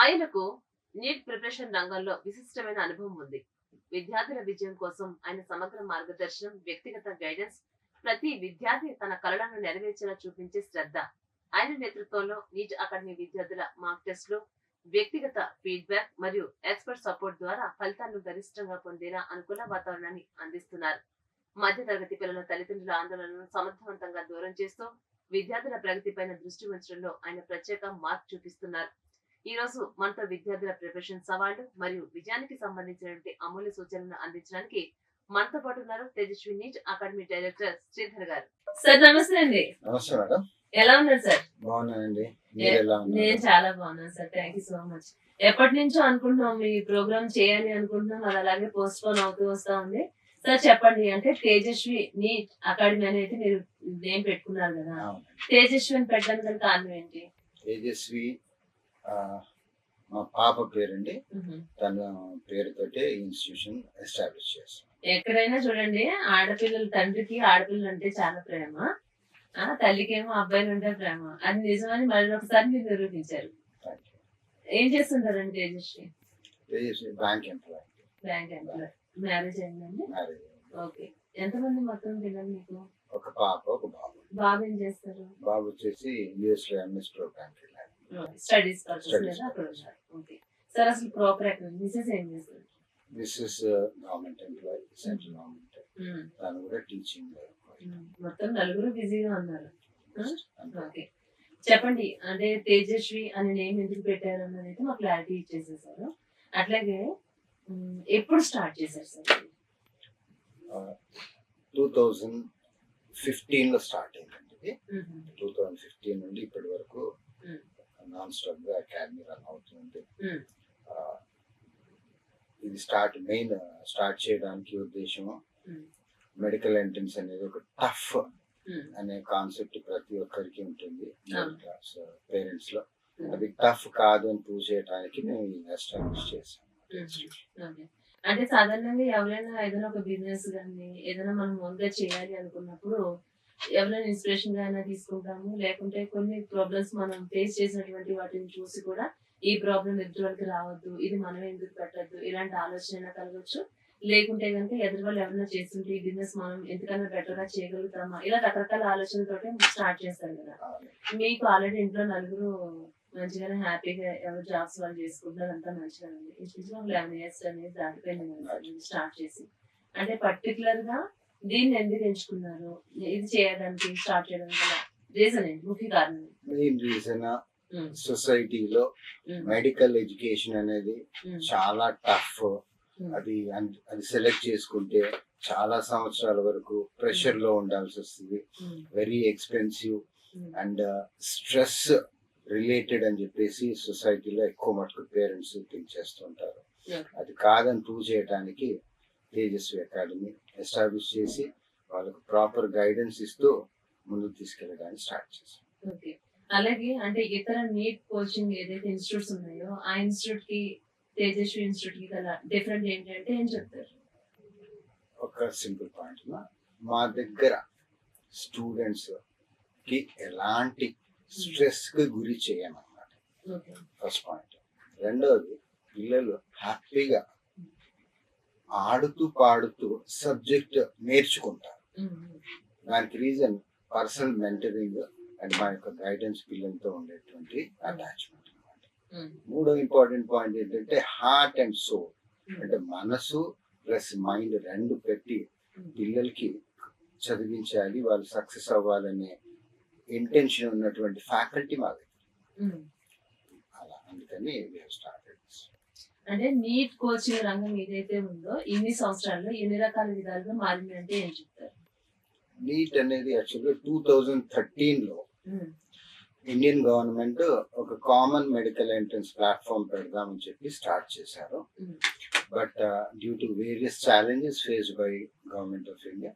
ఆయనకు neat preparation రంగంలో విశిష్టమైన అనుభవం ఉంది. విద్యార్థుల విజయం కోసం ఆయన సమగ్ర మార్గదర్శనం, వ్యక్తిగత గైడెన్స్, ప్రతి విద్యార్థి తన కలలను నెరవేర్చేలా చూపించే శ్రద్ధ. ఆయన నేతృత్వంలో నీట్ అకాడమీ విద్యార్థుల మార్క్ టెస్ట్లు, వ్యక్తిగత ఫీడ్‌బ్యాక్ మరియు ఎక్స్‌పర్ట్ సపోర్ట్ ద్వారా ఫలితాలను గరిష్టంగా పొందేలా అనుకూల వాతావరణాన్ని అందిస్తున్నారు. మధ్య తరగతి పిల్లల తల్లిదండ్రుల ఆందోళనలను సమర్థవంతంగా దూరం చేస్తూ విద్యార్థుల ప్రగతిపైన దృష్టి ఉంచడంలో ఆయన ప్రత్యేక మార్క్ చూపిస్తున్నారు. ఈ రోజు మనతో విద్యార్థుల ప్రిపరేషన్ సవాళ్లు మరియు విజయానికి సంబంధించినటువంటి అమూల్య సూచనలను అందించడానికి మనతో పాటు ఉన్నారు Tejaswi NEET academy director Sridhar గారు. సార్ నమస్తే అండి. నమస్తే మేడం. ఎలా ఉన్నారు సార్? బాగున్నానండి. మీరు ఎలా ఉన్నారు? నేను చాలా బాగున్నాను sir. Thank you so much. ఎప్పటి నుంచో అనుకుంటున్నాం ఈ ప్రోగ్రామ్ చేయాలి అనుకుంటున్నాం, అది అలాగే పోస్ట్ పోన్ అవుతూ వస్తా ఉంది. సార్ చెప్పండి, అంటే తేజస్వి నీట్ అకాడమీ అనేది మీరు నేమ్ పెట్టుకున్నారు కదా, తేజస్వి అని పెట్టడానికి గల కారణం ఏంటి? తేజస్వి మా పాప పేరండి. తన పేరుతోటే ఇన్స్టిట్యూషన్ ఎస్టాబ్లిష్ చేస్తాం. ఎక్కడైనా చూడండి, ఆడపిల్లల తండ్రికి ఆడపిల్లలు అంటే చాలా ప్రేమ, తల్లికేమో అబ్బాయిలు అంటే ప్రేమ. అది నిజమని మళ్ళీ ఒకసారి మీరు నిరూపించారు. ఏం చేస్తుంటారండి Tejaswi? Tejaswi bank employee. Bank employee. Marriage అయిందండి? ఓకే. ఎంతమంది మొత్తం పిల్లలు మీకు? ఒక పాప, ఒక బాబు. బాబు ఏం చేస్తారు? బాబు వచ్చేసి యుఎస్ లో MS program studies purpose. Okay sir, అసలు ప్రాపర్ ఎక్కడ మిసెస్ ఏం చేస్తారు? Missus government employee, central government. తను కూడా టీచింగ్. మొత్తం నలుగురు బిజీగా ఉన్నారు. ఓకే చెప్పండి, అంటే తేజస్వి అనే నేమ్ ఎందుకు పెట్టారు అన్నది అయితే మాకు క్లారిటీ ఇచ్చేసేసారు. అట్లాగే ఎప్పుడు స్టార్ట్ చేశారు సార్? 2015 లో స్టార్ట్ అయిందండి. 2015 నుండి ఇప్పటి వరకు నాన్ స్టాప్ గా అకాడమీ రన్ అవుతుంది. ఇది స్టార్ట్ చేయడానికి ఉద్దేశం, మెడికల్ ఎంట్రన్స్ అనేది ఒక టఫ్ అనే కాన్సెప్ట్ ప్రతి ఒక్కరికి ఉంటుంది పేరెంట్స్ లో. అది టఫ్ కాదు అని ప్రూవ్ చేయడానికి మేము ఎస్టాబ్లిష్ చేసాం. అంటే సాధారణంగా ఎవరైనా ఏదైనా ఒక బిజినెస్ కానీ ఏదైనా మనం ముందే చేయాలి అనుకున్నప్పుడు ఎవరైనా ఇన్స్పిరేషన్ గా అయినా తీసుకుంటాము, లేకుంటే కొన్ని ప్రాబ్లమ్స్ మనం ఫేస్ చేసినటువంటి వాటిని చూసి కూడా ఈ ప్రాబ్లం ఎదుటి వాళ్ళకి రావద్దు, ఇది మనం ఎందుకు పెట్టద్దు, ఇలాంటి ఆలోచన కలగచ్చు. లేకుంటే కనుక ఎదురు వాళ్ళు ఎవరైనా చేస్తుంటే ఈ బిజినెస్ మనం ఎందుకన్నా బెటర్ గా చేయగలుగుతామా, ఇలా రకరకాల ఆలోచనలతోటి స్టార్ట్ చేస్తారు కదా. మీకు ఆల్రెడీ ఇంట్లో నలుగురు మంచిగానే హ్యాపీగా ఎవరు జాబ్స్ వాళ్ళు చేసుకుంటున్నారు, అంతా మంచిగా ఉంది. ఇంచుమించు 11 years అనేది దాటిపోయింది స్టార్ట్ చేసి. అంటే పర్టికులర్ గా దీన్ని ఎందుకు ఎంచుకున్నారు, ఇది చేయడానికి స్టార్ట్ చేయడానికి రీజన్ ఏంటి, ముఖ్య కారణం? మెయిన్ రీజన్ సొసైటీలో మెడికల్ ఎడ్యుకేషన్ అనేది చాలా టఫ్. అది సెలెక్ట్ చేసుకుంటే చాలా సంవత్సరాల వరకు ప్రెషర్ లో ఉండాల్సి వస్తుంది. Very expensive and stress related అని చెప్పేసి సొసైటీలో ఎక్కువ మటుకు పేరెంట్స్ థింక్ చేస్తుంటారు. అది కాదని ప్రూవ్ చేయడానికి తేజస్వి అకాడమీ ఎస్టాబ్లిష్ చేసి వాళ్ళకు ప్రాపర్ గైడెన్స్ ఇస్తూ ముందుకు తీసుకెళ్ళడానికి స్టార్ట్ చేశాం. అలాగే అంటే ఇతర నీట్ కోచింగ్ ఏదైతే ఇన్స్టిట్యూట్స్ ఉన్నాయో ఆ ఇన్స్టిట్యూట్ కి తేజస్వి ఇన్స్టిట్యూట్ కి గల డిఫరెంట్ ఏంటంటే ఏం చెప్తారు? ఒక సింపుల్ పాయింట్, మా దగ్గర స్టూడెంట్స్ కి ఎలాంటి స్ట్రెస్ కి గురి చేయమన్నమాట ఫస్ట్ పాయింట్. రెండవది, పిల్లలు హ్యాపీగా ఆడుతూ పాడుతూ సబ్జెక్ట్ నేర్చుకుంటారు. దానికి రీజన్ పర్సనల్ మెంటరింగ్ అండ్ మా యొక్క గైడెన్స్ పిల్లలతో ఉండేటువంటి అటాచ్మెంట్ అనమాట. మూడో ఇంపార్టెంట్ పాయింట్ ఏంటంటే హార్ట్ అండ్ సోల్, అంటే మనసు ప్లస్ మైండ్ రెండు పెట్టి పిల్లలకి చదివించాలి, వాళ్ళు సక్సెస్ అవ్వాలనే ఇంటెన్షన్ ఉన్నటువంటి ఫ్యాకల్టీ మా దగ్గర. అలా అందుకని అంటే నీట్ కోచింగ్ రంగం ఏదైతే ఉందో ఇన్ని సంవత్సరాల్లో ఎన్ని రకాల విధాలుగా మారింది అంటే ఏం చెప్తారు? నీట్ అనేది యాక్చువల్గా 2013 లో ఇండియన్ గవర్నమెంట్ ఒక కామన్ మెడికల్ ఎంట్రన్స్ ప్లాట్ఫామ్ పెడదామని చెప్పి స్టార్ట్ చేశారు. But due to various challenges faced by government of India,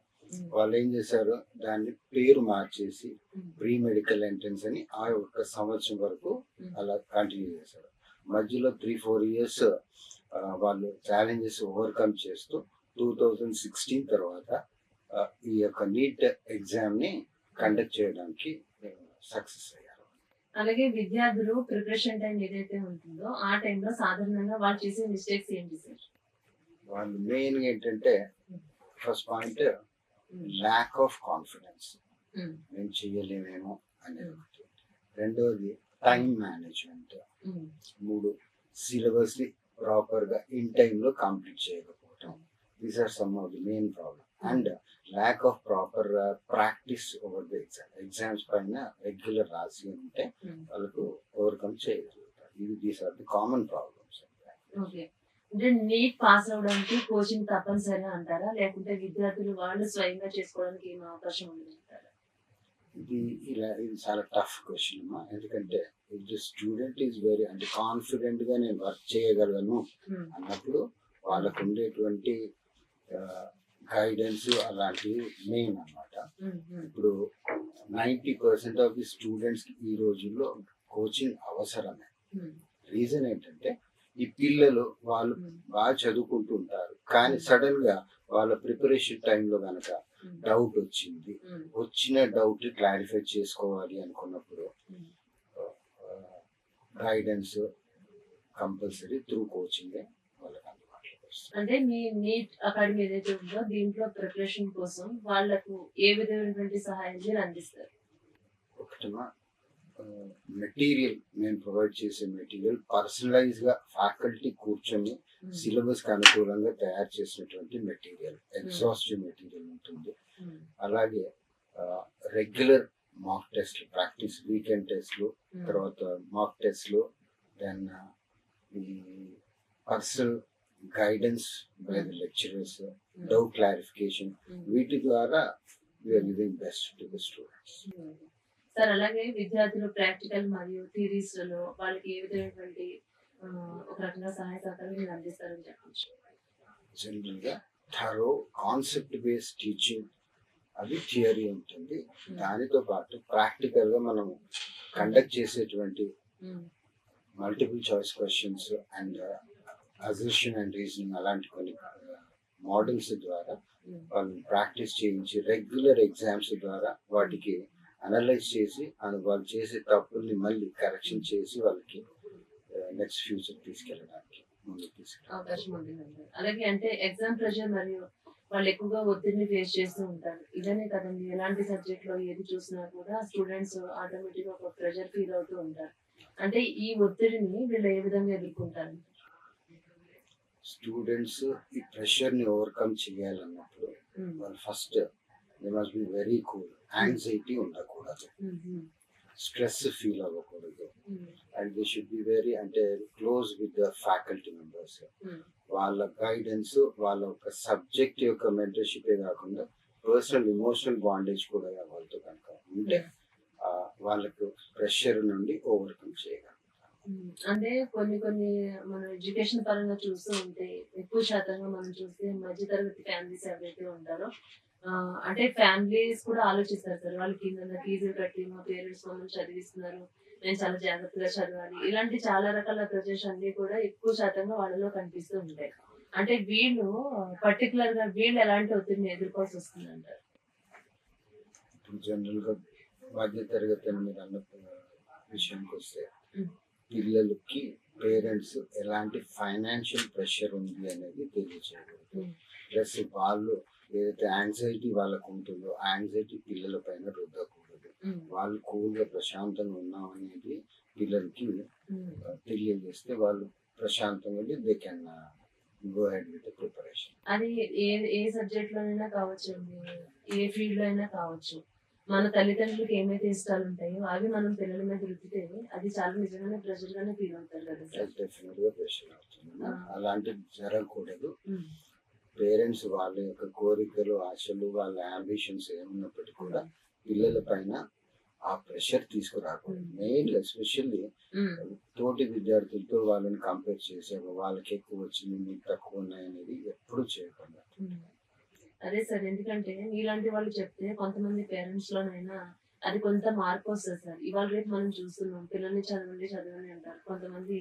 వాళ్ళు ఏం చేశారు, దాన్ని పేరు మార్చేసి ప్రీ మెడికల్ ఎంట్రన్స్ అని ఆ ఒక్క సంవత్సరం వరకు అలా కంటిన్యూ చేశారు. మధ్యలో 3-4 years వాళ్ళు ఛాలెంజెస్ ఓవర్కమ్ చేస్తూ 2016 తర్వాత ఈ యొక్క నీట్ ఎగ్జామ్ ని కండక్ట్ చేయడానికి సక్సెస్ అయ్యారు. అలాగే విద్యార్థులు ప్రిపరేషన్ టైం ఏదైతే ఉంటుందో ఆ టైంలో సాధారణంగా వాళ్ళు చేసే మిస్టేక్స్ ఏంటి సార్? వాళ్ళు మెయిన్ ఏంటంటే first point lack of confidence, మేము చేయలేమేమో అనేది ఒకటి. రెండోది టైం మేనేజ్మెంట్. మూడు, సిలబస్ ని ప్రాపర్ గా ఇన్ టైమ్ లో కంప్లీట్ చేయకపోవటం. These are some of the main problem. And lack of proper practice over the exams పైన రెగ్యులర్ రాసి ఉంటే వాళ్ళకు ఓవర్కమ్ చేయగలుగుతారు. ఇది these are the common problems. అంటే నీట్ పాస్ అవడానికి కోచింగ్ తప్పనిసరి అంటారా, లేకుంటే విద్యార్థులు వాళ్ళు స్వయంగా చేసుకోవడానికి ఏం అవకాశం ఉందంటారా? ఇది చాలా టఫ్ క్వశ్చన్ అమ్మా. ఎందుకంటే ది స్టూడెంట్ ఈజ్ వెరీ అంటే కాన్ఫిడెంట్ గా నేను వర్క్ చేయగలను అన్నప్పుడు వాళ్ళకు ఉండేటువంటి గైడెన్స్ అలాంటివి మెయిన్ అన్నమాట. ఇప్పుడు 90% ఆఫ్ ది స్టూడెంట్స్ ఈ రోజుల్లో కోచింగ్ అవసరమే. రీజన్ ఏంటంటే ఈ పిల్లలు వాళ్ళు బాగా చదువుకుంటూ ఉంటారు, కానీ సడన్ గా వాళ్ళ ప్రిపరేషన్ టైంలో కనుక డౌట్ వచ్చిన డౌట్ క్లారిఫై చేసుకోవాలి అనుకున్నప్పుడు గైడెన్స్ కంపల్సరీ త్రూ కోచింగ్ వాళ్ళకి అందుబాటులోకి వస్తుంది. అంటే మీ నీట్ అకాడమీ ఏదైతే ఉందో దీంట్లో ప్రిపరేషన్ కోసం వాళ్ళకు ఏ విధమైనటువంటి సహాయం మీరు అందిస్తారు? ఒకటేమో మెటీరియల్, నేను ప్రొవైడ్ చేసే మెటీరియల్ పర్సనలైజ్ గా ఫ్యాకల్టీ కూర్చొని సిలబస్ కి అనుకూలంగా తయారు చేసినటువంటి మెటీరియల్, ఎగ్జాస్టివ్ మెటీరియల్ ఉంటుంది. అలాగే రెగ్యులర్ మాక్ టెస్ట్లు, ప్రాక్టీస్ వీకెండ్ టెస్ట్లు, తర్వాత మాక్ టెస్ట్లు, దెన్ ఈ personal guidance by the lecturers, doubt clarification, వీటి ద్వారా we're giving best to the students. Sir అలాగే విద్యార్థులు ప్రాక్టికల్ మరియు థియరీస్ లో వాళ్ళకి ఏ విధమైనటువంటి ఒక రకంగా సహాయ సహకారం మీరు అందిస్తారని చెప్పచ్చు? జనరల్ గా థరో కాన్సెప్ట్ బేస్డ్ టీచింగ్, అది థియరీ ఉంటుంది. దానితో పాటు ప్రాక్టికల్ గా మనం కండక్ట్ చేసేటువంటి multiple choice questions and assertion and reasoning అలాంటి కొన్ని మోడల్స్ ద్వారా వాళ్ళని ప్రాక్టీస్ చేయించి రెగ్యులర్ ఎగ్జామ్స్ ద్వారా వాటికి అనలైజ్ చేసి వాళ్ళు చేసే తప్పుల్ని మళ్ళీ కరెక్షన్ చేసి వాళ్ళకి నెక్స్ట్ ఫ్యూచర్ తీసుకెళ్ళడానికి అవకాశం ఉంటుంది. అలాగే అంటే ఎగ్జామ్ ప్రెషర్ మరియు వాళ్ళు ఎక్కువగా ఒత్తిడిని ఫేస్ చేస్తూ ఉంటారు. ఇదనే కదండి, ఎలాంటి సబ్జెక్ట్ లో ఏది చూసినా కూడా స్టూడెంట్స్ ఆటోమేటిక్ గా ఒక ప్రెషర్ ఫీల్ అవుతూ ఉంటారు. అంటే ఈ ఒత్తిడిని వీళ్ళు ఏ విధంగా ఎదుర్కొంటారు? స్టూడెంట్స్ ఈ ప్రెషర్ ని ఓవర్కమ్ చేయాలన్నప్పుడు వాళ్ళు first they must be very cool. Anxiety ఉండకూడదు, స్ట్రెస్ ఫీల్ అవ్వకూడదు, and they should be very అంటే close with the faculty members. వాళ్ళ గైడెన్స్, వాళ్ళ ఒక సబ్జెక్ట్ యొక్క మెంటర్షిప్ కాకుండా పర్సనల్ ఎమోషనల్ బాండేజ్ కూడా వాళ్ళతో కనుక ఉంటే వాళ్ళకు ప్రెషర్ నుండి ఓవర్కమ్ చేయగలరు. అంటే కొన్ని మన ఎడ్యుకేషన్ పరంగా చూస్తూ ఉంటే ఎక్కువ శాతంగా మనం చూస్తే మధ్యతరగతి ఫ్యామిలీస్ ఎవరైతే ఉంటారో అంటే ఫ్యామిలీస్ కూడా ఆలోచిస్తారు సార్, వాళ్ళకి ఫీజులు కట్టి మా పేరెంట్స్ మమ్మల్ని చదివిస్తున్నారు, నేను చాలా జాగ్రత్తగా చదవాలి, ఇలాంటి చాలా రకాల ప్రెజర్స్ అన్ని కూడా ఎక్కువ శాతంగా వాళ్ళలో కనిపిస్తూ ఉంటాయి. అంటే వీళ్ళు పర్టికులర్ గా వీళ్ళు ఎలాంటి ఒత్తిడిని ఎదుర్కోవాల్సి వస్తుంది అంటారు? ఇప్పుడు జనరల్ గా మధ్య తరగతి అని మీరు అన్న విషయానికి వస్తే పిల్లలకి పేరెంట్స్ ఎలాంటి ఫైనాన్షియల్ ప్రెషర్ ఉంది అనేది తెలియజేయకూడదు. ప్లస్ వాళ్ళు ఏదైతే యాంగ్జైటీ వాళ్ళకు ఉంటుందో ఆ యాంగ్జైటీ పిల్లల పైన రుద్దకూడదు. వాళ్ళు కూల్గా ప్రశాంతంగా ఉన్నాం అనేది పిల్లలకి తెలియజేస్తే వాళ్ళు ప్రశాంతంగా they can go head with preparation. అది ఏ సబ్జెక్ట్ లోనైనా కావచ్చు, ఏ ఫీల్డ్ లో అయినా కావచ్చు, మన తల్లిదండ్రులకు ఏమైతే ఇష్టాలు ఉంటాయో అవి మనం పిల్లల మీద రుద్దితే అది చాలా నిజంగానే ప్రెషర్ గానే ఫీల్ అవుతారు కదా సార్? డెఫినెట్ గా ప్రెషర్ అవుతుంది. అలాంటిది జరగకూడదు. పేరెంట్స్ వాళ్ళ యొక్క కోరికలు, ఆశలు, వాళ్ళ అంబిషన్స్ ఏమున్నప్పటికీ కూడా పిల్లల పైన ఆ ప్రెషర్ తీసుకురాకూడదు. మెయిన్ ఎస్పెషల్లీ తోటి విద్యార్థులతో వాళ్ళని కంపేర్ చేసే వాళ్ళకి ఎక్కువ వచ్చింది మీకు తక్కువ ఉన్నాయి అనేది ఎప్పుడు చేయకుండా. అదే సార్, ఎందుకంటే మీలాంటి వాళ్ళు చెప్తే కొంతమంది పేరెంట్స్ లోనైనా అది కొంత మార్పు వస్తుంది సార్. ఇవాళ రేపు మనం చూస్తున్నాం, పిల్లల్ని చదవండి అంటారు. కొంతమంది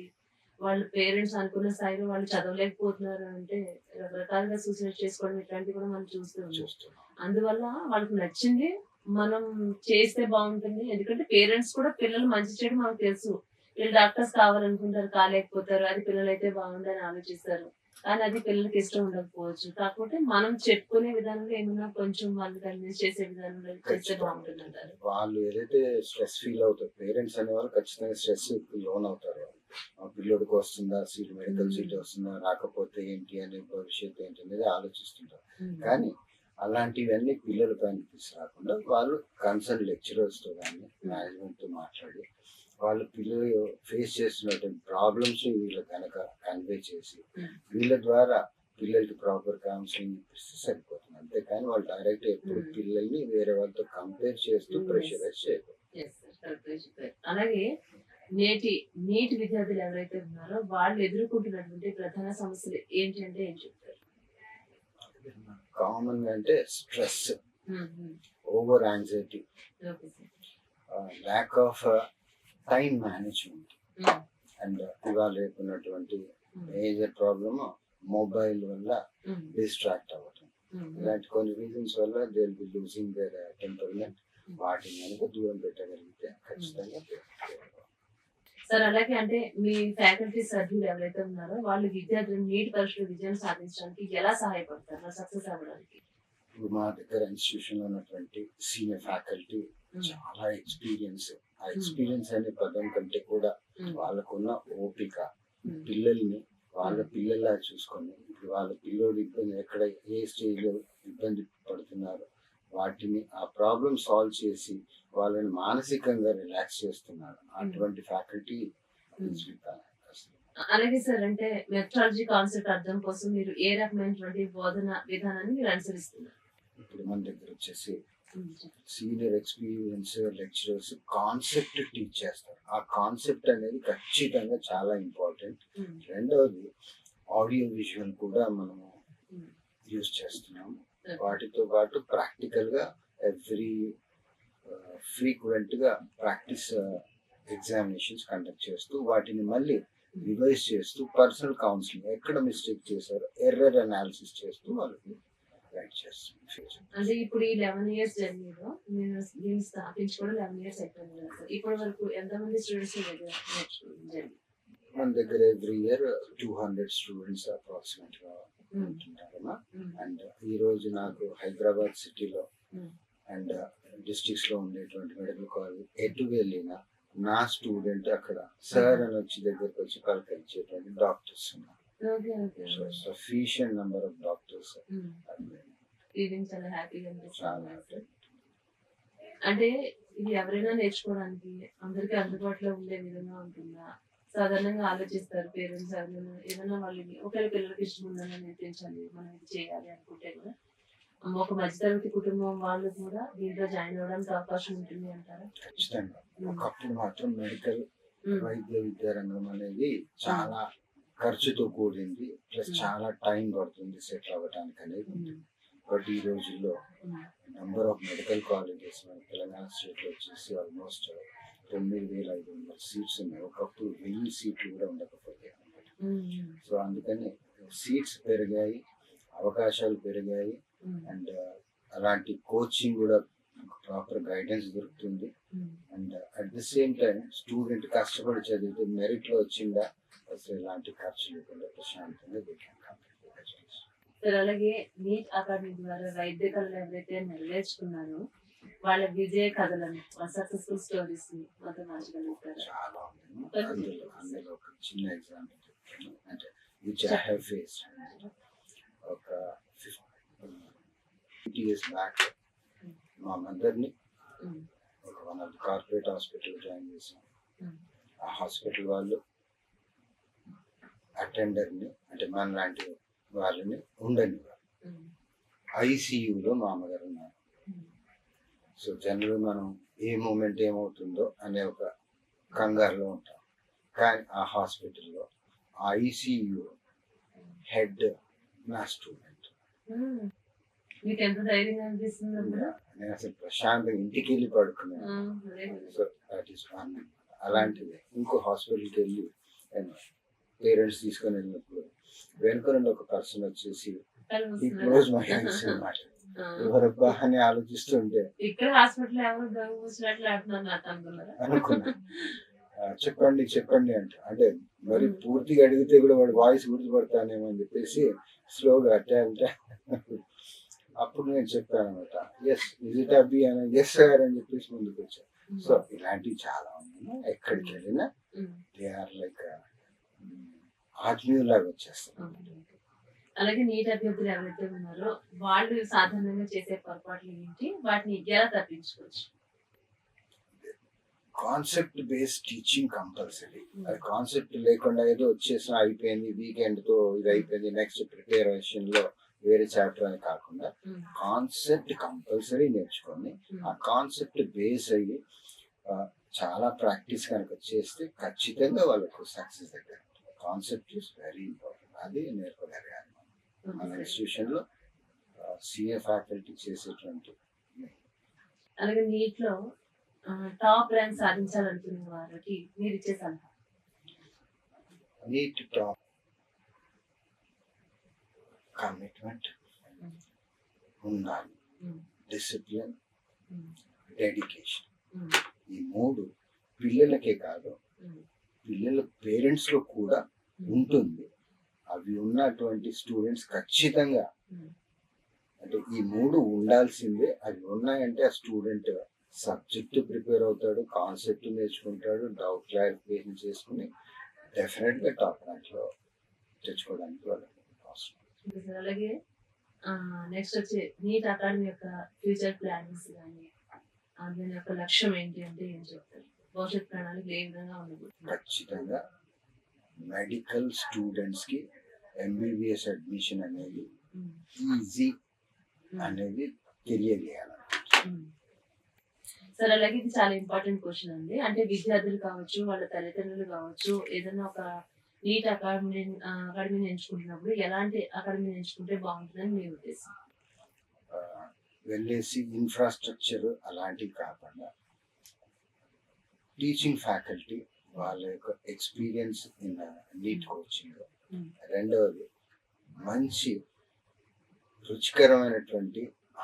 వాళ్ళ పేరెంట్స్ అనుకున్న స్థాయిలో వాళ్ళు చదవలేకపోతున్నారు అంటే రకరకాలుగా సూసైడ్ చేసుకోవడం ఇట్లాంటివి కూడా మనం చూస్తున్నాం. అందువల్ల వాళ్ళకి నచ్చింది మనం చేస్తే బాగుంటుంది. ఎందుకంటే పేరెంట్స్ కూడా పిల్లలు మంచి చెడు మనకు తెలుసు. వీళ్ళు డాక్టర్స్ కావాలనుకుంటారు, కాలేకపోతారు. అది పిల్లలైతే బాగుండని ఆలోచిస్తారు. కానీ అది పిల్లలకి ఇష్టం ఉండకపోవచ్చు. కాకపోతే మనం చెప్పుకునే విధానంలో ఏమన్నా కొంచెం వాళ్ళు కన్విన్స్ చేసే విధానంలో చేస్తే ఖచ్చితంగా బాగుంటుందంటారు. వాళ్ళు ఏదైతే స్ట్రెస్ ఫీల్ అవుతారు, పేరెంట్స్ అనేవాళ్ళు ఖచ్చితంగా స్ట్రెస్ లోన్ అవుతారు. ఆ పిల్లోడికి వస్తుందా సీట్, మెడికల్ సీట్ వస్తుందా, రాకపోతే ఏంటి అనే భవిష్యత్తు ఏంటి అనేది ఆలోచిస్తుంటారు. కానీ అలాంటివన్నీ పిల్లల పైన తీసుకురాకుండా వాళ్ళు కన్సర్న్ లెక్చరర్స్ తో కానీ మేనేజ్మెంట్ తో మాట్లాడి వాళ్ళ పిల్లలు ఫేస్ చేస్తున్నటువంటి ప్రాబ్లమ్స్ వీళ్ళకి కనుక కన్వే చేసి వీళ్ళ ద్వారా పిల్లలకి ప్రాపర్ కౌన్సిలింగ్ ఇప్పిస్తే సరిపోతుంది. అంతేకాని వాళ్ళు డైరెక్ట్ ఎప్పుడు పిల్లల్ని వేరే వాళ్ళతో కంపేర్ చేస్తూ ప్రెషరైజ్ చేయకూడదు. Yes, sir. Correct గా చెప్పారు. అలాగే నీటి విద్యార్థులు ఎవరైతే ఉన్నారో వాళ్ళు ఎదుర్కొంటున్నటువంటి ప్రధాన సమస్యలు ఏంటి అంటే ఏం చెప్తారు? కామన్ గా అంటే stress, over anxiety, okay sir. Lack of time management and ఇవాళ రేపు ఉన్నటువంటి మేజర్ ప్రాబ్లమ్ మొబైల్ వల్ల డిస్ట్రాక్ట్ అవ్వటం. ఇలాంటి కొన్ని రీజన్స్ వల్ల they will be losing there temperament. వాటిని కనుక దూరం పెట్టగలిగితే ఖచ్చితంగా సార్ అలాగే అంటే మీ ఫ్యాకల్టీ సభ్యులు ఎవరైతే ఉన్నారో వాళ్ళు విద్యార్థులు నీట్ పరీక్షలో విజయం సాధించడానికి ఎలా సహాయపడతారు సక్సెస్ అవ్వడానికి? ఇప్పుడు మా దగ్గర ఇన్స్టిట్యూషన్ లో ఉన్నటువంటి సీనియర్ ఫ్యాకల్టీ చాలా ఎక్స్పీరియన్స్. ఆ ఎక్స్పీరియన్స్ అనే పదం కంటే కూడా వాళ్ళకున్న ఓపిక, పిల్లల్ని వాళ్ళ పిల్లల్లా చూసుకొని ఇప్పుడు వాళ్ళ పిల్లోడు ఇబ్బంది ఎక్కడ ఏ స్టేజ్ లో ఇబ్బంది పడుతున్నారు వాటిని ఆ ప్రాబ్లమ్ సాల్వ్ చేసి వాళ్ళని మానసికంగా రిలాక్స్ చేస్తున్నారు. అటువంటి ఫ్యాకల్టీ. అలాగే సార్ అంటే మెథడాలజీ కాన్సెప్ట్ అర్థం కోసం మీరు ఏ రకమైనటువంటి బోధన విధానాన్ని మీరు అనుసరిస్తున్నారు? ఇప్పుడు మన దగ్గర వచ్చేసి senior experience lecturers concept teach చేస్తారు. ఆ కాన్సెప్ట్ అనేది ఖచ్చితంగా చాలా ఇంపార్టెంట్. రెండవది ఆడియో విజువల్ కూడా మనము యూజ్ చేస్తున్నాము. వాటితో పాటు ప్రాక్టికల్ గా ఎవ్రీ ఫ్రీక్వెంట్ గా ప్రాక్టీస్ ఎగ్జామినేషన్స్ కండక్ట్ చేస్తూ వాటిని మళ్ళీ రివైజ్ చేస్తూ పర్సనల్ కౌన్సిలింగ్ ఎక్కడ మిస్టేక్ చేశారో ఎర్రర్ అనాలిసిస్ చేస్తూ వాళ్ళకి గైడ్ చేస్తున్నాం. అంటే ఇప్పుడు ఈ 11 years జర్నీలో నేను దీన్ని స్థాపించి కూడా 11 years అయిపోయింది కదా సార్. ఇప్పటి వరకు ఎంతమంది స్టూడెంట్స్ నేర్చుకుంటారు? మన దగ్గర ఎవ్రీ ఇయర్ 200 స్టూడెంట్స్ అప్రాక్సిమేట్ గా ఉంటున్నారమ్మా. అండ్ ఈ రోజు నాకు హైదరాబాద్ సిటీలో అండ్ డిస్ట్రిక్ట్స్ లో ఉండేటువంటి మెడికల్ కాలేజ్ ఎటు వెళ్ళినా నా స్టూడెంట్ అక్కడ సార్ అని వచ్చి దగ్గరకు వచ్చి పలకరించేటువంటి డాక్టర్స్ ఉన్నారు. Sufficient number of doctors. చాలా హ్యాపీగా అంటే ఇది ఎవరైనా నేర్చుకోవడానికి అందరికీ అందుబాటులో ఉండే విధంగా ఉంటుందా? సాధారణంగా ఆలోచిస్తారు పేరెంట్స్ ఎవరైనా ఏదైనా వాళ్ళని ఒకరి పిల్లలకి ఇష్టం ఉందని నేర్పించాలి, మనం ఇది చేయాలి అనుకుంటే కూడా ఒక మధ్యతరగతి కుటుంబం వాళ్ళు కూడా దీంట్లో జాయిన్ అవ్వడానికి అవకాశం ఉంటుంది అంటారా? ఖచ్చితంగా. ఒకప్పుడు మాత్రం మెడికల్ వైద్య విద్యారంగం అనేది చాలా ఖర్చుతో కూడింది, ప్లస్ చాలా టైం పడుతుంది సెటిల్ అవ్వడానికి అనేది ఉంటుంది. బట్ ఈ రోజుల్లో నెంబర్ ఆఫ్ మెడికల్ కాలేజెస్ మన తెలంగాణ స్టేట్ లో వచ్చేసి ఆల్మోస్ట్ 9,500 సీట్స్ ఉన్నాయి. ఒకప్పుడు 1000 సీట్లు కూడా ఉండకపోతే. సో అందుకని సీట్స్ పెరిగాయి, అవకాశాలు పెరిగాయి, అండ్ అలాంటి కోచింగ్ కూడా ప్రాపర్ గైడెన్స్ దొరుకుతుంది. And at the same time student కష్టపడి చదివితే మెరిట్ లో వచ్చిందా అసలు ఎలాంటి ఖర్చు లేకుండా ప్రశాంతంగా సార్ అలాగే నీట్ అకాడమీ ద్వారా వైద్య కళలు ఎవరైతే నెరవేర్చుకున్నారో వాళ్ళ విజయ కథలను సక్సెస్ఫుల్ స్టోరీస్ మాతో పంచగలుగుతారు? చాలా ఉంది. అందులో ఒక చిన్న ఎగ్జాంపుల్ చెప్తాను. అంటే విచ్ ఐ హావ్ ఫేస్డ్. ఒక 50 years బ్యాక్ మా మదర్ని ఒక one of the corporate hospital join చేసాం. ఆ హాస్పిటల్ వాళ్ళు అటెండర్ని అంటే మన లాంటి వాళ్ళని ఉండనివ్వాలి. ఐసీయూలో మా అమ్మగారు ఉన్నారు. సో జనరల్ మనం ఏ మూమెంట్ ఏమవుతుందో అనే ఒక కంగారులో ఉంటాం. కానీ ఆ హాస్పిటల్లో ఐసీయూ హెడ్ నా స్టూడెంట్. నేను అసలు ప్రశాంతంగా ఇంటికి వెళ్ళి పడుకున్నాను. So that is one. అలాంటిది ఇంకో హాస్పిటల్కి వెళ్ళి పేరెంట్స్ తీసుకొని వెళ్ళినప్పుడు వెనుక నుండి ఒక పర్సన్ వచ్చేసి ఈ క్లోజ్ మై ఐస్ అన్నమాట. ఎవరబ్బా అని ఆలోచిస్తుంటే ఇక్కడ హాస్పిటల్ ఎవరు దొంగ కూర్చున్నట్లు ఆడుతున్నారు నా తమ్ముళ్ళరా? అనుకున్నా చెప్పండి చెప్పండి అంటే మరి పూర్తిగా అడిగితే కూడా వాడు వాయిస్ గుర్తుపడతానేమో అని చెప్పేసి స్లోగా అట్టే అంటే అప్పుడు నేను చెప్పాను అనమాట ఎస్ విజిట్ అబ్బి అని ఎస్ సార్ అని చెప్పేసి ముందుకు వచ్చాను. సో ఇలాంటివి చాలా ఉన్నాయి. ఎక్కడికి వెళ్ళినా దే ఆర్ లైక్ ఆత్మీయులాగా వచ్చేస్తాం. అలాగే నీట్ అభ్యర్థులు ఎవరైతే ఉన్నారో వాళ్ళు సాధారణంగా చేసే పొరపాట్లు ఏంటి, వాటిని ఎలా తప్పించుకోవచ్చు? Concept based teaching compulsory. అది కాన్సెప్ట్ లేకుండా ఏదో వచ్చేసిన అయిపోయింది వీకెండ్ తో ఇది అయిపోయింది నెక్స్ట్ ప్రిపరేషన్ లో వేరే చాప్టర్ అని కాకుండా కాన్సెప్ట్ కంపల్సరీ నేర్చుకొని ఆ కాన్సెప్ట్ బేస్ అయ్యి చాలా ప్రాక్టీస్ కనుక చేస్తే ఖచ్చితంగా వాళ్ళకు సక్సెస్ దగ్గర. Concept is very important. అది నేర్పగలగాలి మన ఇన్స్టిట్యూషన్ లో సిఏ ఫ్యాకల్టీ చేసేటువంటి. అలాగే నీట్ లో టాప్ ర్యాంక్ సాధించాలనుకునే వారికి మీరు ఇచ్చే సలహా? నీట్ టాప్ కమిట్మెంట్ ఉండాలి, డిసిప్లిన్, డెడికేషన్. ఈ మూడు పిల్లలకే కాదు పిల్లల పేరెంట్స్ లో కూడా ఉంటుంది. అవి ఉన్నటువంటి స్టూడెంట్స్ ఖచ్చితంగా అంటే ఈ మూడు ఉండాల్సిందే. అవి ఉన్నాయంటే ఆ స్టూడెంట్ సబ్జెక్ట్ ప్రిపేర్ అవుతాడు, కాన్సెప్ట్ నేర్చుకుంటాడు, డౌట్ క్లారిఫికేషన్ చేసుకుని డెఫినెట్ గా టాప్ ర్యాంక్ లో తెచ్చుకోవడానికి వాళ్ళకి అవసరం. అలాగే నెక్స్ట్ వచ్చి నీట్ అకాడమీ యొక్క ఫ్యూచర్ ప్లానింగ్స్ కానీ దాని యొక్క లక్ష్యం ఏంటి అంటే ఏం చెప్తారు? భవిష్యత్ ప్రణాళిక ఏ విధంగా ఉండబోతుంది? ఖచ్చితంగా మెడికల్ స్టూడెంట్స్ కి ఎంబీబీఎస్ అడ్మిషన్ అనేది ఈజీ అనేది తెలియజేయాలి. సరే, అలాగే ఇది చాలా ఇంపార్టెంట్ క్వశ్చన్ అండి. అంటే విద్యార్థులు కావచ్చు, వాళ్ళ తల్లిదండ్రులు కావచ్చు, ఏదైనా ఒక నీట్ అకాడమీని ఎంచుకుంటున్నప్పుడు ఎలాంటి అకాడమీని ఎంచుకుంటే బాగుంటుందని మీ ఉద్దేశం? వెళ్ళేసి ఇన్ఫ్రాస్ట్రక్చర్ అలాంటివి కాకుండా టీచింగ్ ఫ్యాకల్టీ వాళ్ళ యొక్క ఎక్స్పీరియన్స్ ఇన్ నీట్ కోచింగ్. రెండవది మంచి రుచికరమైనటువంటి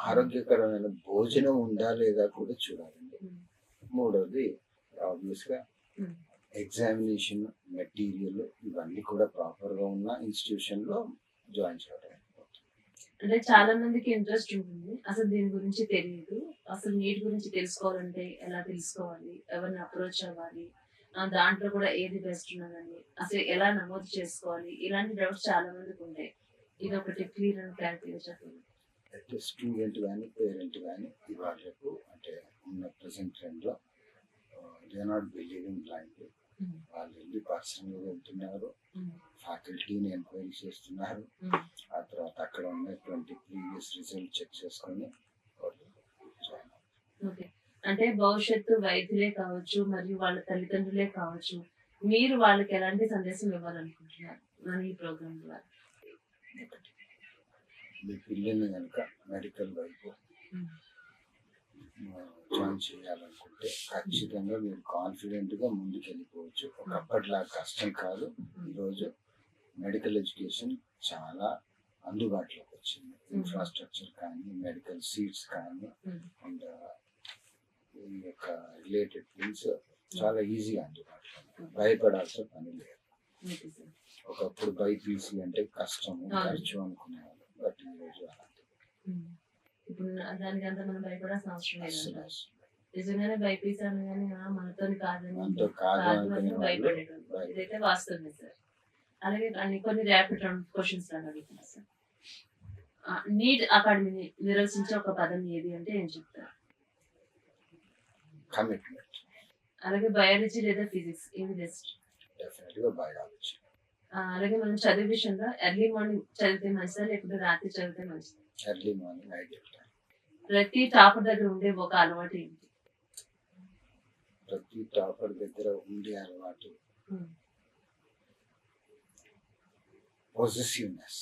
ఆరోగ్యకరమైన భోజనం ఉందా లేదా కూడా చూడాలండి. మూడవది ఆబ్వియస్ గా ఎగ్జామినేషన్ మెటీరియల్ ఇవన్నీ కూడా ప్రాపర్ గా ఉన్న ఇన్స్టిట్యూషన్ లో జాయిన్ చేయడం. అంటే చాలా మందికి ఇంట్రెస్ట్ ఉంటుంది, అసలు దీని గురించి తెలియదు. అసలు నీట్ గురించి తెలుసుకోవాలంటే ఎలా తెలుసుకోవాలి, ఎవరిని అప్రోచ్ అవ్వాలి, దాంట్లో కూడా ఏది బెస్ట్ ఉన్నదని, అసలు ఎలా నమోదు చేసుకోవాలి, ఇలాంటి డౌట్స్ చాలా మందికి ఉంటాయి. ఇది ఒకటి క్లియర్ అండ్ క్లారిటీగా చెప్పండి. అయితే స్టూడెంట్ కానీ పేరెంట్ కానీ ఇవాళకు అంటే ఉన్న ప్రెసెంట్ ట్రెండ్ లో దే నాట్ బిలీవింగ్ బ్లైండ్లీ. వాళ్ళు వెళ్ళి పర్సనల్గా వెళ్తున్నారు, ఫ్యాకల్టీని ఎంక్వైరీ చేస్తున్నారు, ఆ తర్వాత అక్కడ ఉన్నటువంటి ప్రీవియస్ రిజల్ట్ చెక్ చేసుకొని అంటే భవిష్యత్తు వైద్యులే కావచ్చు మరియు వాళ్ళ తల్లిదండ్రులే కావచ్చు, మీరు వాళ్ళకి ఎలాంటి సందేశం ఇవ్వాలనుకుంటున్నారు మన ఈ ప్రోగ్రామ్ ద్వారా? మీ పిల్లల్ని కనుక మెడికల్ వైపు జాయిన్ చేయాలనుకుంటే ఖచ్చితంగా మీరు కాన్ఫిడెంట్ గా ముందుకు వెళ్ళిపోవచ్చు. ఒకప్పటిలా కష్టం కాదు. ఈరోజు మెడికల్ ఎడ్యుకేషన్ చాలా అందుబాటులోకి వచ్చింది. ఇన్ఫ్రాస్ట్రక్చర్ కానీ, మెడికల్ సీట్స్ కానీ, అండ్ ఈ యొక్క రిలేటెడ్ థింగ్స్ చాలా ఈజీగా అందుబాటులో, భయపడాల్సిన పని లేదు. ఒకప్పుడు బైపీసీ అంటే కష్టము, ఖర్చు అనుకునేవాళ్ళు, బట్ ఈరోజు దానికి అంత మనం భయపడాల్సిన అవసరం లేదు. నిజంగానే బైపీసీ అనగానే మనతో కాదని భయపడేటోళ్ళు, ఇదైతే వాస్తవమే సార్. అలాగే కొన్ని ర్యాపిడ్ రౌండ్ క్వశ్చన్స్ అడుగుతున్నా సార్. నీట్ అకాడమీని నిర్వచించే ఒక పదం ఏది అంటే ఏం చెప్తారు? కమిట్మెంట్. అలాగే బయాలజీ లేదా ఫిజిక్స్ ఏది బెస్ట్? డెఫినెట్గా బయాలజీ. అలాగే మనం చదివే విషయంలో ఎర్లీ మార్నింగ్ చదివితే మంచిదా లేకపోతే రాత్రి చదివితే మంచిదా? Early morning ideal time. ప్రతి టాపర్ దగ్గర ఉండే ఒక అలవాటు ఏంటి? ప్రతి టాపర్ దగ్గర ఉండే అలవాటు possessiveness.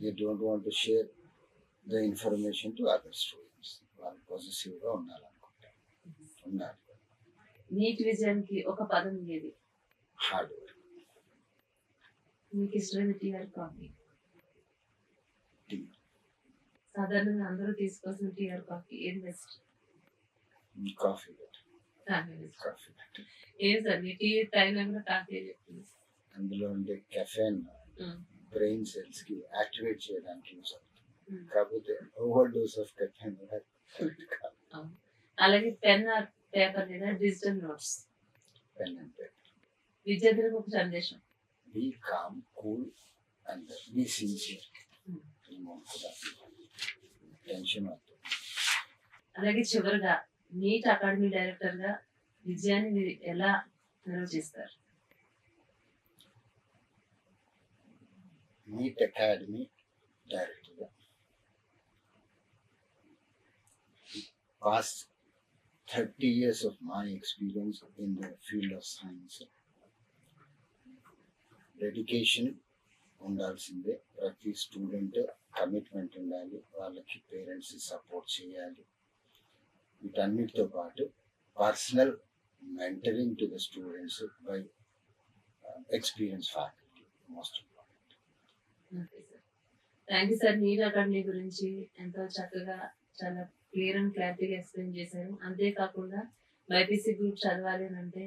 They don't want to share the information to other students. వాళ్ళు possessive గా ఉండాలనుకుంటారు. ఉండాలి. నీట్ విజయానికి ఒక పదం ఏది? Hard work. మీకు ఇష్టమైన టీ ఆర్ కాఫీ? టీ. సాధారణంగా అందరూ తీసుకోవాల్సిన టీ ఆర్ కాఫీ ఏది best? Coffee coffee best. Coffee ఏం సార్ మీ టీ తాగినా కూడా కాఫీ చెప్తుంది. అందులో ఉండే కెఫెన్ బ్రెయిన్ సెల్స్ కి యాక్టివేట్ చేయడానికి యూస్ అవుతుంది. కాకపోతే ఓవర్ డోస్ ఆఫ్ కెఫెన్ అలాగే పెన్ ఆర్ పేపర్ లేదా digital notes? Pen and paper. విద్యార్థులకు ఒక సందేశం. Be calm, cool and be sincere. Tension అవుతుంది. అలాగే చివరిగా నీట్ అకాడమీ డైరెక్టర్ గా విజయాన్ని మీరు ఎలా నిర్వచిస్తారు? నీట్ అకాడమీ డైరెక్టర్గా past 30 years of my experience in the field of science. Dedication ఉండాల్సిందే. ప్రతి స్టూడెంట్ కమిట్మెంట్ ఉండాలి, వాళ్ళకి పేరెంట్స్ సపోర్ట్ చేయాలి. వీటన్నిటితో పాటు personal mentoring to the students by experience faculty most important. Thank you sir. NEET academy గురించి ఎంతో చక్కగా చాలా క్లియర్ అండ్ క్లారిటీగా ఎక్స్ప్లెయిన్ చేశారు. అంతేకాకుండా బైపీసీ గ్రూప్ చదవాలి అని అంటే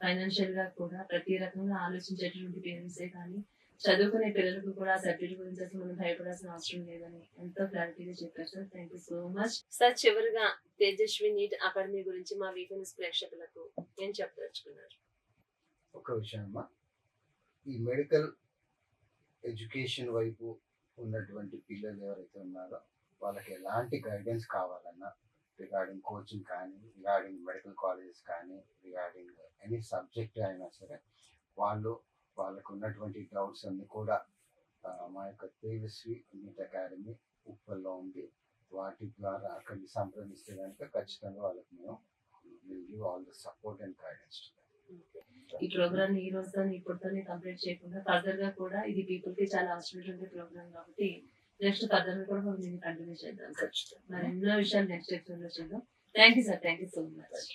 ఫైనాన్షియల్ గా కూడా ప్రతి రకంగా ఆలోచించేటువంటి పేరెంట్సే కానీ చదువుకునే పిల్లలకు కూడా సబ్జెక్ట్ గురించి అసలు మనం భయపడాల్సిన అవసరం లేదని ఎంతో క్లారిటీగా చెప్పారు sir. Thank you so much sir. చివరిగా తేజస్వి నీట్ అకాడమీ గురించి మా వీకెండ్స్ ప్రేక్షకులకు ఏం చెప్పదలుచుకున్నారు? ఒక విషయమ్మా, ఈ మెడికల్ ఎడ్యుకేషన్ వైపు ఉన్నటువంటి పిల్లలు ఎవరైతే ఉన్నారో వాళ్ళకి ఎలాంటి గైడెన్స్ కావాలన్నా రిగార్డింగ్ కోచింగ్ కానీ, రిగార్డింగ్ మెడికల్ కాలేజెస్ కానీ, రిగార్డింగ్ ఎనీ సబ్జెక్ట్ అయినా సరే వాళ్ళకు ఉన్నటువంటి డౌట్స్ అన్ని కూడా మా యొక్క తేజస్వి నీట్ అకాడమీ ఉప్పల్లో ఉంది. వాటి ద్వారా అక్కడికి సంప్రదిస్తే కనుక ఖచ్చితంగా వాళ్ళకి మేము will give all the support and guidance. ఈ ప్రోగ్రామ్ ఈ రోజుతో ఇప్పటితోనే కంప్లీట్ చేయకుండా ఫర్దర్ గా కూడా ఇది పీపుల్ కి చాలా అవసరమైనటువంటి ప్రోగ్రామ్ కాబట్టి నెక్స్ట్ ఫర్దర్ కూడా మనం దీన్ని కంటిన్యూ చేద్దాం. మరి ఎన్నో విషయాలు నెక్స్ట్ ఎపిసోడ్ లో చూద్దాం. Thank you sir. Thank you so much.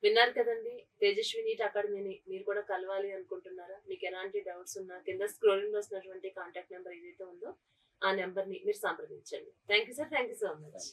విన్నారు కదండి, తేజస్వి నీట్ అకాడమీని మీరు కూడా కలవాలి అనుకుంటున్నారా? మీకు ఎలాంటి డౌట్స్ ఉన్నా కింద స్క్రోలింగ్ లో వస్తున్నటువంటి కాంటాక్ట్ నెంబర్ ఏదైతే ఉందో ఆ నెంబర్ ని మీరు సంప్రదించండి. Thank you sir. Thank you so much.